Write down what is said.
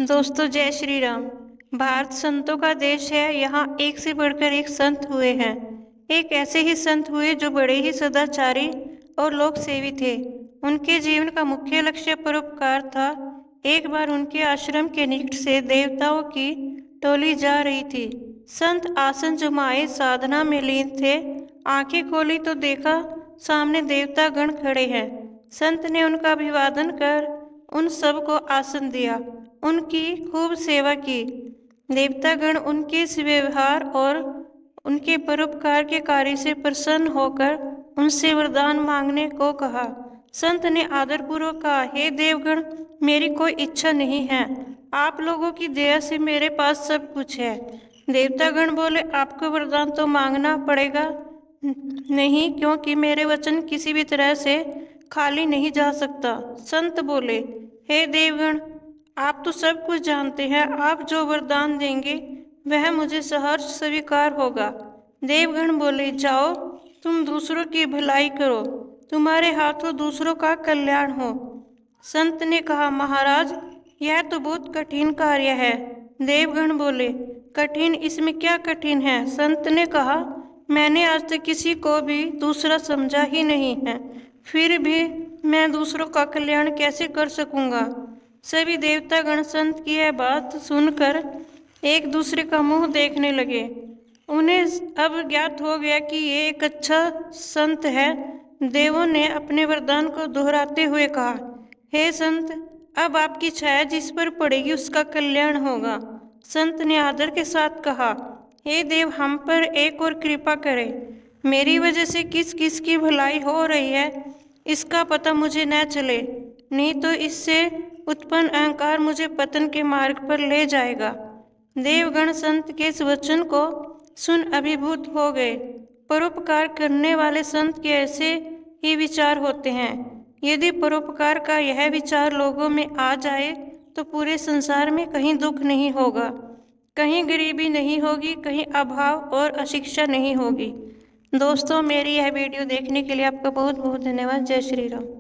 दोस्तों जय श्री राम। भारत संतों का देश है। यहाँ एक से बढ़कर एक संत हुए हैं। एक ऐसे ही संत हुए जो बड़े ही सदाचारी और लोक सेवी थे। उनके जीवन का मुख्य लक्ष्य परोपकार था। एक बार उनके आश्रम के निकट से देवताओं की टोली जा रही थी। संत आसन जमाए साधना में लीन थे। आंखें खोली तो देखा सामने देवता गण खड़े हैं। संत ने उनका अभिवादन कर उन सब को आसन दिया, उनकी खूब सेवा की। देवतागण उनके इस व्यवहार और उनके परोपकार के कार्य से प्रसन्न होकर उनसे वरदान मांगने को कहा। संत ने आदरपूर्वक कहा, हे देवगण, मेरी कोई इच्छा नहीं है। आप लोगों की दया से मेरे पास सब कुछ है। देवतागण बोले, आपको वरदान तो मांगना पड़ेगा नहीं, क्योंकि मेरे वचन किसी भी तरह से खाली नहीं जा सकता। संत बोले, हे देवगण, आप तो सब कुछ जानते हैं। आप जो वरदान देंगे वह मुझे सहर्ष स्वीकार होगा। देवगण बोले, जाओ, तुम दूसरों की भलाई करो, तुम्हारे हाथों दूसरों का कल्याण हो। संत ने कहा, महाराज, यह तो बहुत कठिन कार्य है। देवगण बोले, कठिन? इसमें क्या कठिन है? संत ने कहा, मैंने आज तक किसी को भी दूसरा समझा ही नहीं है, फिर भी मैं दूसरों का कल्याण कैसे कर सकूंगा? सभी देवतागण संत की यह बात सुनकर एक दूसरे का मुंह देखने लगे। उन्हें अब ज्ञात हो गया कि ये एक अच्छा संत है। देवों ने अपने वरदान को दोहराते हुए कहा, हे संत, अब आपकी छाया जिस पर पड़ेगी उसका कल्याण होगा। संत ने आदर के साथ कहा, हे देव, हम पर एक और कृपा करें। मेरी वजह से किस किस की भलाई हो रही है इसका पता मुझे न चले, नहीं तो इससे उत्पन्न अहंकार मुझे पतन के मार्ग पर ले जाएगा। देवगण संत के इस वचन को सुन अभिभूत हो गए। परोपकार करने वाले संत के ऐसे ही विचार होते हैं। यदि परोपकार का यह विचार लोगों में आ जाए तो पूरे संसार में कहीं दुख नहीं होगा, कहीं गरीबी नहीं होगी, कहीं अभाव और अशिक्षा नहीं होगी। दोस्तों, मेरी यह वीडियो देखने के लिए आपका बहुत बहुत धन्यवाद। जय श्री राम।